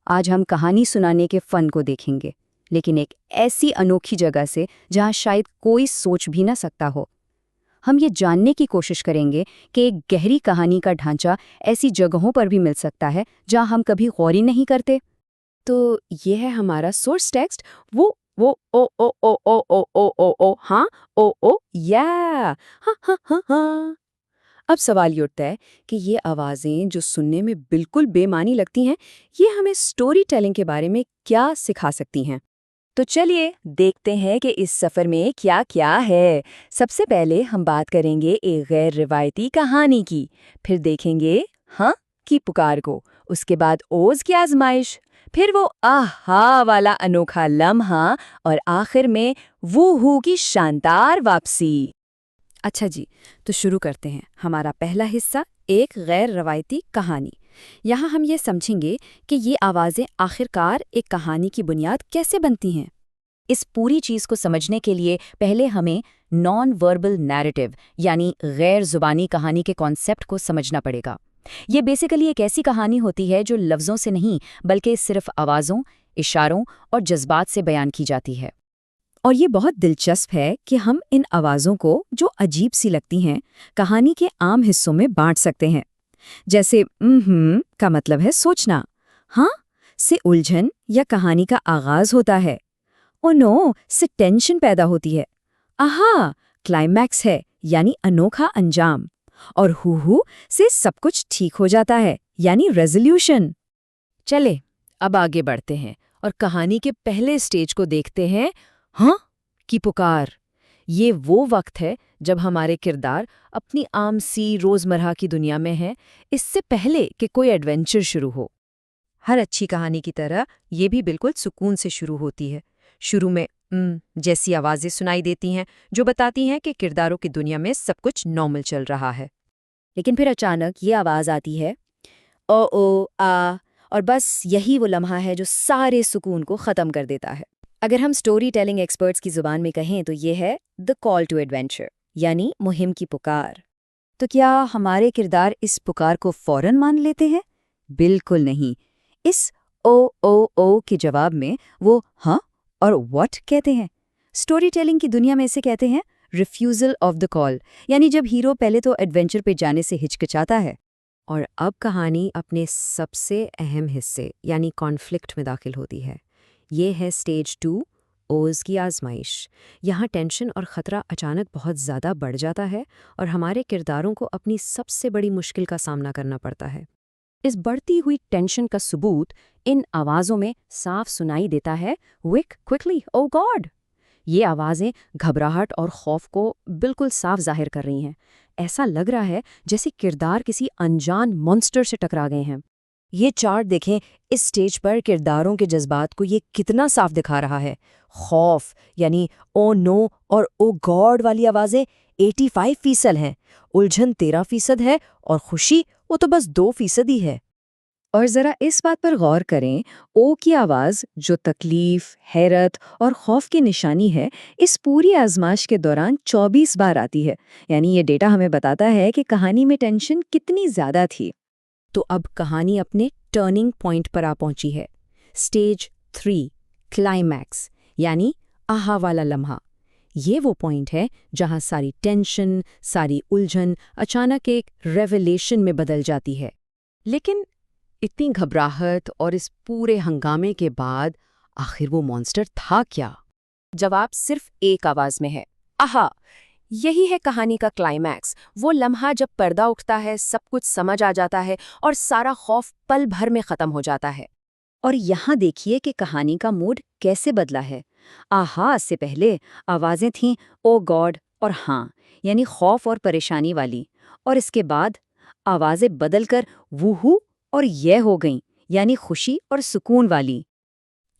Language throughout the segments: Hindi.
आज हम कहानी सुनाने के फन को देखेंगे, लेकिन एक ऐसी अनोखी जगह से जहां शायद कोई सोच भी ना सकता हो। हम ये जानने की कोशिश करेंगे कि एक गहरी कहानी का ढांचा ऐसी जगहों पर भी मिल सकता है जहां हम कभी गौर ही नहीं करते। तो ये है हमारा सोर्स टेक्स्ट। वो ओ हाँ, ओ या हाँ। अब सवाल ये उठता है कि ये आवाज़ें जो सुनने में बिल्कुल बेमानी लगती हैं, ये हमें स्टोरी टेलिंग के बारे में क्या सिखा सकती हैं? तो चलिए देखते हैं कि इस सफ़र में क्या-क्या है। सबसे पहले हम बात करेंगे एक गैर रिवायती कहानी की, फिर देखेंगे हाँ की पुकार को, उसके बाद ओज़ की आजमाइश, फिर वो आहा वाला अनोखा लम्हा और आखिर में वूहू की शानदार वापसी। अच्छा जी, तो शुरू करते हैं हमारा पहला हिस्सा, एक गैर रवायती कहानी। यहाँ हम ये समझेंगे कि ये आवाज़ें आखिरकार एक कहानी की बुनियाद कैसे बनती हैं। इस पूरी चीज़ को समझने के लिए पहले हमें नॉन वर्बल नैरेटिव यानी गैर जुबानी कहानी के कॉन्सेप्ट को समझना पड़ेगा। ये बेसिकली एक ऐसी कहानी होती है जो लफ्ज़ों से नहीं बल्कि सिर्फ आवाज़ों, इशारों और जज्बात से बयान की जाती है। और ये बहुत दिलचस्प है कि हम इन आवाज़ों को, जो अजीब सी लगती हैं, कहानी के आम हिस्सों में बांट सकते हैं। जैसे का मतलब है सोचना, हाँ से उलझन या कहानी का आगाज होता है, ओ नो से टेंशन पैदा होती है, आहा क्लाइमैक्स है यानी अनोखा अंजाम, और हु से सब कुछ ठीक हो जाता है यानी रेजोल्यूशन। चले अब आगे बढ़ते हैं और कहानी के पहले स्टेज को देखते हैं, हाँ की पुकार। ये वो वक्त है जब हमारे किरदार अपनी आम सी रोजमर्रा की दुनिया में हैं, इससे पहले कि कोई एडवेंचर शुरू हो। हर अच्छी कहानी की तरह ये भी बिल्कुल सुकून से शुरू होती है। शुरू में जैसी आवाजें सुनाई देती हैं जो बताती हैं कि किरदारों की दुनिया में सब कुछ नॉर्मल चल रहा है। लेकिन फिर अचानक ये आवाज़ आती है, ओ आ, और बस यही वो लम्हा है जो सारे सुकून को ख़त्म कर देता है। अगर हम स्टोरी टेलिंग एक्सपर्ट्स की ज़ुबान में कहें तो ये है द कॉल टू एडवेंचर, यानी मुहिम की पुकार। तो क्या हमारे किरदार इस पुकार को फ़ौरन मान लेते हैं? बिल्कुल नहीं। इस ओ के जवाब में वो हाँ और व्हाट कहते हैं। स्टोरी टेलिंग की दुनिया में इसे कहते हैं रिफ्यूज़ल ऑफ द कॉल, यानी जब हीरो पहले तो एडवेंचर पे जाने से हिचकिचाता है। और अब कहानी अपने सबसे अहम हिस्से यानी कॉन्फ्लिक्ट में दाखिल होती है। ये है स्टेज 2, ओज़ की आजमाइश। यहाँ टेंशन और ख़तरा अचानक बहुत ज़्यादा बढ़ जाता है और हमारे किरदारों को अपनी सबसे बड़ी मुश्किल का सामना करना पड़ता है। इस बढ़ती हुई टेंशन का सबूत इन आवाज़ों में साफ सुनाई देता है, विक क्विकली ओ गॉड। ये आवाज़ें घबराहट और खौफ को बिल्कुल साफ जाहिर कर रही हैं। ऐसा लग रहा है जैसे किरदार किसी अनजान मॉन्स्टर से टकरा गए हैं। ये चार्ट देखें, इस स्टेज पर किरदारों के जज्बात को ये कितना साफ दिखा रहा है। खौफ यानी ओ नो और ओ गॉड वाली आवाज़ें 85% हैं, उलझन 13% है और खुशी वो तो बस 2% ही है। और ज़रा इस बात पर गौर करें, ओ की आवाज़ जो तकलीफ, हैरत और खौफ की निशानी है, इस पूरी आजमाइश के दौरान 24 बार आती है। यानी ये डेटा हमें बताता है कि कहानी में टेंशन कितनी ज़्यादा थी। तो अब कहानी अपने टर्निंग पॉइंट पर आ पहुंची है। स्टेज 3, क्लाइमैक्स यानी आहा वाला लम्हा। ये वो पॉइंट है जहां सारी टेंशन, सारी उलझन अचानक एक रेवलेशन में बदल जाती है। लेकिन इतनी घबराहट और इस पूरे हंगामे के बाद आखिर वो मॉन्स्टर था क्या? जवाब सिर्फ एक आवाज में है, आहा। यही है कहानी का क्लाइमैक्स, वो लम्हा जब पर्दा उठता है, सब कुछ समझ आ जाता है और सारा खौफ पल भर में खत्म हो जाता है। और यहाँ देखिए कि कहानी का मूड कैसे बदला है। आहा से पहले आवाज़ें थीं ओ गॉड और हाँ यानी खौफ और परेशानी वाली, और इसके बाद आवाज़ें बदलकर वूहू और ये हो गईं यानी खुशी और सुकून वाली।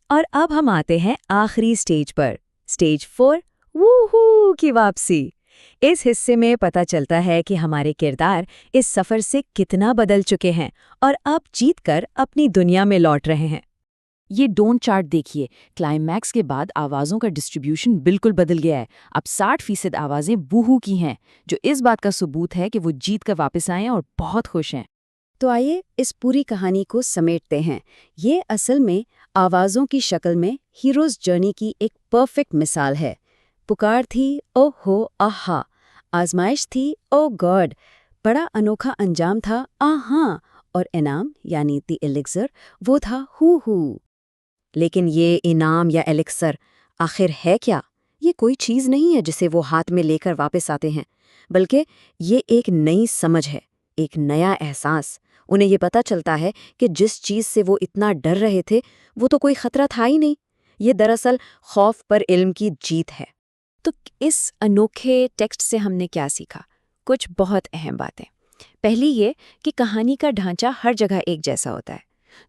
और अब हम आते हैं आखिरी स्टेज पर, स्टेज 4, वूहू की वापसी। इस हिस्से में पता चलता है कि हमारे किरदार इस सफ़र से कितना बदल चुके हैं और अब जीतकर अपनी दुनिया में लौट रहे हैं। ये डोंट चार्ट देखिए, क्लाइमैक्स के बाद आवाज़ों का डिस्ट्रीब्यूशन बिल्कुल बदल गया है। अब 60% आवाज़ें वूहू की हैं, जो इस बात का सबूत है कि वो जीत कर वापस आए हैं और बहुत खुश हैं। तो आइए इस पूरी कहानी को समेटते हैं। ये असल में आवाज़ों की शक्ल में हीरोज़ जर्नी की एक परफेक्ट मिसाल है। पुकार थी, ओ हो आहा। आजमाइश थी, ओ गॉड। बड़ा अनोखा अंजाम था, आहा। और इनाम यानी द एलिक्सर, वो था हू। लेकिन ये इनाम या एलिक्सर आखिर है क्या? ये कोई चीज़ नहीं है जिसे वो हाथ में लेकर वापस आते हैं, बल्कि ये एक नई समझ है, एक नया एहसास। उन्हें ये पता चलता है कि जिस चीज़ से वो इतना डर रहे थे वो तो कोई खतरा था ही नहीं। ये दरअसल खौफ पर इल्म की जीत है। तो इस अनोखे टेक्स्ट से हमने क्या सीखा? कुछ बहुत अहम बातें। पहली ये कि कहानी का ढांचा हर जगह एक जैसा होता है।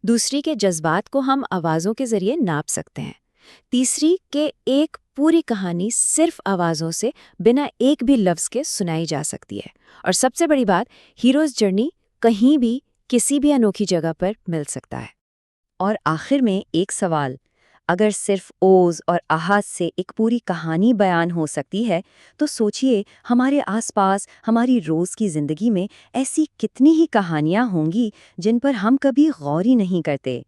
दूसरी के जज्बात को हम आवाज़ों के जरिए नाप सकते हैं। तीसरी के एक पूरी कहानी सिर्फ आवाज़ों से बिना एक भी लफ्ज़ के सुनाई जा सकती है। और सबसे बड़ी बात, हीरोज़ जर्नी कहीं भी किसी भी अनोखी जगह पर मिल सकता है। और आखिर में एक सवाल, अगर सिर्फ ओज और आहाज से एक पूरी कहानी बयान हो सकती है तो सोचिए हमारे आसपास हमारी रोज़ की ज़िंदगी में ऐसी कितनी ही कहानियाँ होंगी जिन पर हम कभी गौर ही नहीं करते।